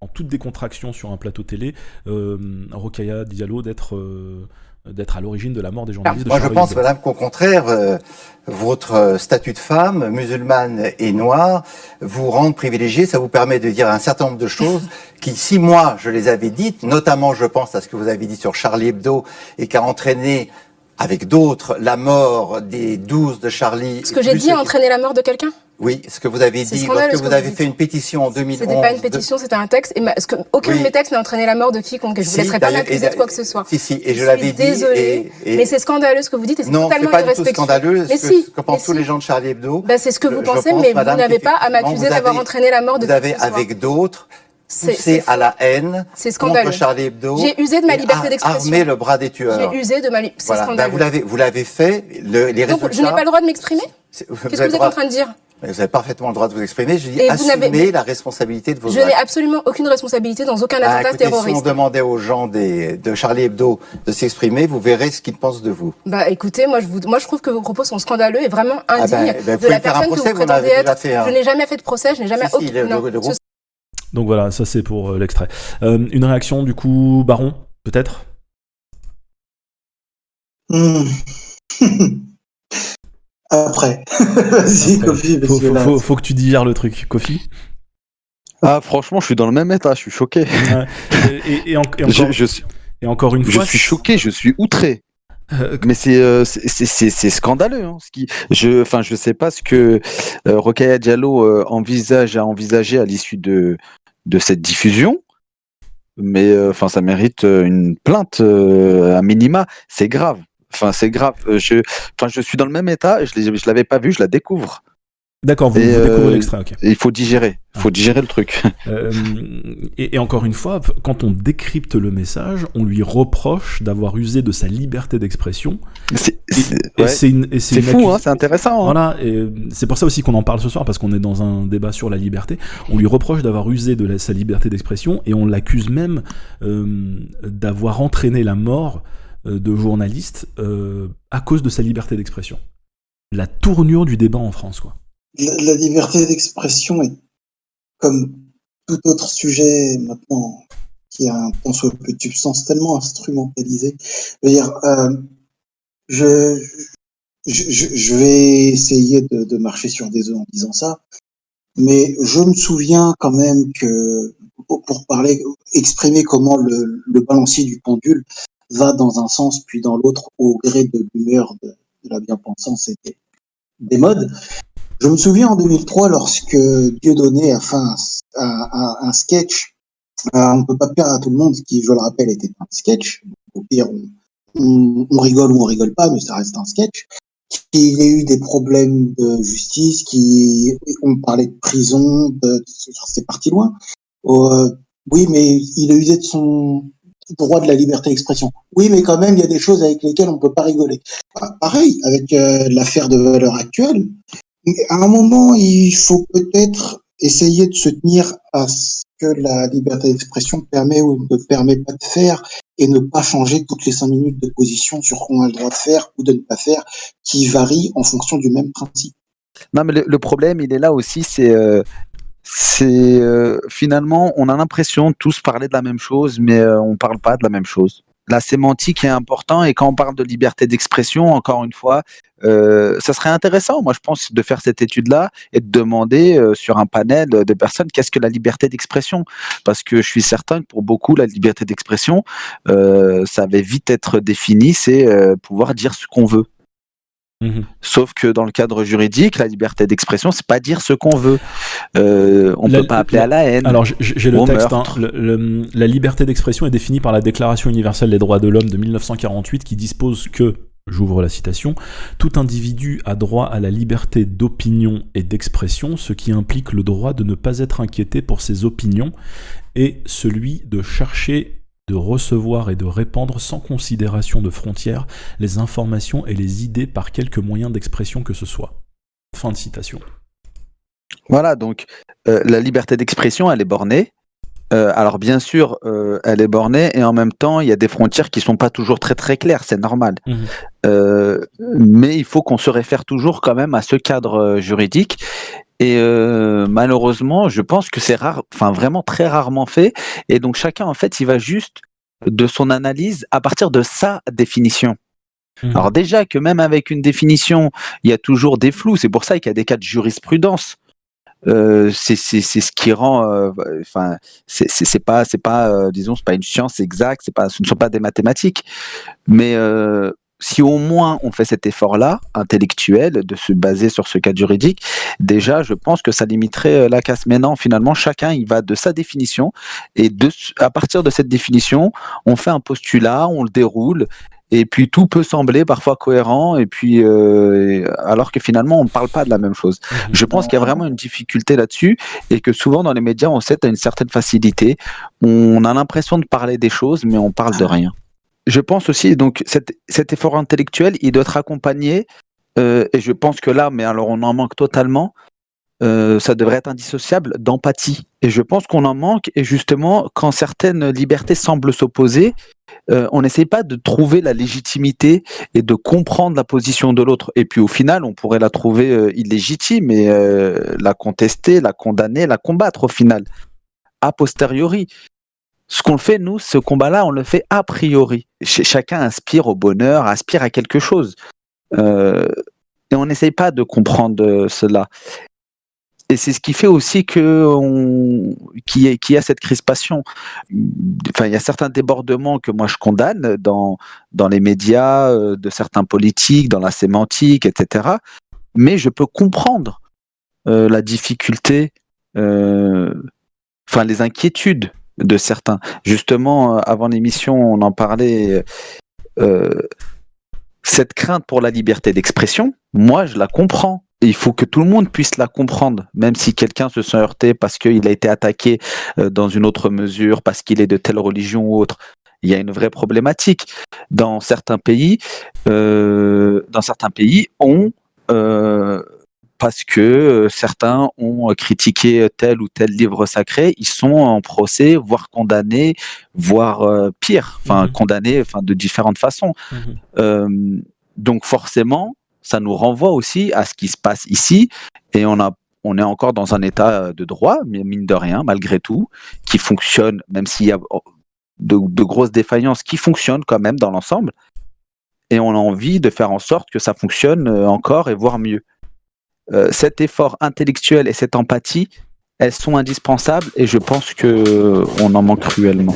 en toute décontraction sur un plateau télé, Rokhaya Diallo d'être à l'origine de la mort des journalistes de Moi, je Charlie pense, Hebdo. madame, qu'au contraire, votre statut de femme, musulmane et noire, vous rend privilégiée. Ça vous permet de dire un certain nombre de choses qui, si moi, je les avais dites, notamment, je pense à ce que vous avez dit sur Charlie Hebdo et qui a entraîné, avec d'autres, la mort des 12 de Charlie. Ce que j'ai dit a entraîné la mort de quelqu'un ? Oui, ce que vous avez dit, lorsque vous avez fait une pétition en 2011. C'était pas une pétition, c'était un texte. Aucun de mes textes n'a entraîné la mort de quiconque. Je vous laisserai pas m'accuser de quoi que ce soit. Si, et je l'avais dit. Désolée, mais c'est scandaleux ce que vous dites et c'est totalement irrespectueux. Non, c'est pas du tout scandaleux. Mais ce que pensent tous les gens de Charlie Hebdo. C'est ce que vous pensez, mais vous n'avez pas à m'accuser d'avoir entraîné la mort de qui que ce soit. Vous avez, avec d'autres, poussé à la haine contre Charlie Hebdo. J'ai usé de ma liberté d'expression. Armé le bras des tueurs. J'ai usé de ma liberté. C'est scandaleux. Vous l'avez fait. Les résultats. Donc, je n'ai pas le droit de m'exprimer ? Qu'est-ce que vous êtes en train de dire ? Vous avez parfaitement le droit de vous exprimer. Je dis assumer la responsabilité de vos actes. Je n'ai absolument aucune responsabilité dans aucun attentat terroriste. Si on demandait aux gens de Charlie Hebdo de s'exprimer, vous verrez ce qu'ils pensent de vous. Écoutez, moi je trouve que vos propos sont scandaleux et vraiment indignes de la personne que vous prétendez être. Je n'ai jamais fait de procès, je n'ai jamais Donc voilà, ça c'est pour l'extrait. Une réaction du coup, Baron, peut-être ? Après. Vas-y, Kofi. Faut que tu digères le truc. Kofi ? Ah, franchement, je suis dans le même état, je suis choqué. Et encore une fois... Je suis choqué, je suis outré. Mais c'est scandaleux. Hein, je sais pas ce que Rokhaya Diallo a envisagé à l'issue de cette diffusion. Mais ça mérite une plainte à minima. C'est grave. C'est grave. Je suis dans le même état. Je l'avais pas vu. Je la découvre. D'accord. Vous découvrez l'extrait. Ok. Il faut digérer. Il faut digérer le truc. Et encore une fois, quand on décrypte le message, on lui reproche d'avoir usé de sa liberté d'expression. C'est fou. C'est intéressant. Hein. Voilà. Et c'est pour ça aussi qu'on en parle ce soir parce qu'on est dans un débat sur la liberté. On lui reproche d'avoir usé de sa liberté d'expression et on l'accuse même d'avoir entraîné la mort de journalistes à cause de sa liberté d'expression. La tournure du débat en France, quoi. La liberté d'expression est, comme tout autre sujet maintenant, qui a un tant soit peu de substance, tellement instrumentalisé. Je veux dire, je vais essayer de marcher sur des œufs en disant ça, mais je me souviens quand même que, pour exprimer comment le balancier du pendule va dans un sens puis dans l'autre au gré de l'humeur de la bien-pensance et des modes. Je me souviens en 2003 lorsque Dieudonné a fait un sketch. On ne peut pas plaire à tout le monde, qui, je le rappelle, était un sketch. Au pire, on rigole ou on rigole pas, mais ça reste un sketch. Il y a eu des problèmes de justice, on parlait de prison, c'est parti loin. Oui, mais il a usé de son droit de la liberté d'expression. Oui, mais quand même, il y a des choses avec lesquelles on peut pas rigoler. Pareil, avec l'affaire de valeur actuelle. À un moment, il faut peut-être essayer de se tenir à ce que la liberté d'expression permet ou ne permet pas de faire et ne pas changer toutes les 5 minutes de position sur ce qu'on a le droit de faire ou de ne pas faire, qui varie en fonction du même principe. Non, mais le problème, il est là aussi, finalement, on a l'impression de tous parler de la même chose, mais on parle pas de la même chose. La sémantique est importante et quand on parle de liberté d'expression, encore une fois, ça serait intéressant, moi je pense, de faire cette étude-là et de demander sur un panel de personnes qu'est-ce que la liberté d'expression. Parce que je suis certain que pour beaucoup, la liberté d'expression, ça va vite être défini, c'est pouvoir dire ce qu'on veut. Sauf que dans le cadre juridique, la liberté d'expression, c'est pas dire ce qu'on veut. On peut pas appeler à la haine. Alors j'ai le texte. Hein, la liberté d'expression est définie par la Déclaration universelle des droits de l'homme de 1948 qui dispose que, j'ouvre la citation, tout individu a droit à la liberté d'opinion et d'expression, ce qui implique le droit de ne pas être inquiété pour ses opinions et celui de chercher, de recevoir et de répandre sans considération de frontières les informations et les idées par quelque moyen d'expression que ce soit. Fin de citation. Voilà, donc la liberté d'expression, elle est bornée. Alors bien sûr, elle est bornée et en même temps, il y a des frontières qui sont pas toujours très très claires, c'est normal. Mais il faut qu'on se réfère toujours quand même à ce cadre juridique. Et malheureusement, je pense que c'est rare, enfin vraiment très rarement fait. Et donc chacun, en fait, il va juste de son analyse à partir de sa définition. Alors déjà que même avec une définition, il y a toujours des flous. C'est pour ça qu'il y a des cas de jurisprudence. C'est ce qui rend, enfin, c'est pas, disons, c'est pas une science exacte, ce ne sont pas des mathématiques. Mais si au moins on fait cet effort-là, intellectuel, de se baser sur ce cadre juridique, déjà, je pense que ça limiterait la casse. Mais non, finalement, chacun, il va de sa définition, et à partir de cette définition, on fait un postulat, on le déroule, et puis tout peut sembler parfois cohérent, et puis alors que finalement, on ne parle pas de la même chose. Je pense qu'il y a vraiment une difficulté là-dessus, et que souvent dans les médias, on sait à une certaine facilité, on a l'impression de parler des choses, mais on parle de rien. Je pense aussi, donc, cet effort intellectuel, il doit être accompagné, et je pense que là, mais alors on en manque totalement, ça devrait être indissociable d'empathie. Et je pense qu'on en manque, et justement, quand certaines libertés semblent s'opposer, on n'essaye pas de trouver la légitimité et de comprendre la position de l'autre. Et puis au final, on pourrait la trouver illégitime et la contester, la condamner, la combattre au final, a posteriori. Ce qu'on fait, nous, ce combat-là, on le fait a priori. Chacun aspire au bonheur, aspire à quelque chose. Et on n'essaye pas de comprendre cela. Et c'est ce qui fait aussi qu'il y a cette crispation. Enfin, il y a certains débordements que moi je condamne dans les médias, de certains politiques, dans la sémantique, etc. Mais je peux comprendre la difficulté, enfin les inquiétudes de certains. Justement, avant l'émission, on en parlait. Cette crainte pour la liberté d'expression, moi, je la comprends. Il faut que tout le monde puisse la comprendre, même si quelqu'un se sent heurté parce qu'il a été attaqué dans une autre mesure, parce qu'il est de telle religion ou autre. Il y a une vraie problématique. Dans certains pays, parce que certains ont critiqué tel ou tel livre sacré, ils sont en procès, voire condamnés, voire pire, condamnés, de différentes façons. Donc forcément, ça nous renvoie aussi à ce qui se passe ici, et on est encore dans un état de droit, mais mine de rien, malgré tout, qui fonctionne, même s'il y a de grosses défaillances, qui fonctionnent quand même dans l'ensemble, et on a envie de faire en sorte que ça fonctionne encore et voire mieux. Cet effort intellectuel et cette empathie, elles sont indispensables, et je pense qu'on en manque cruellement.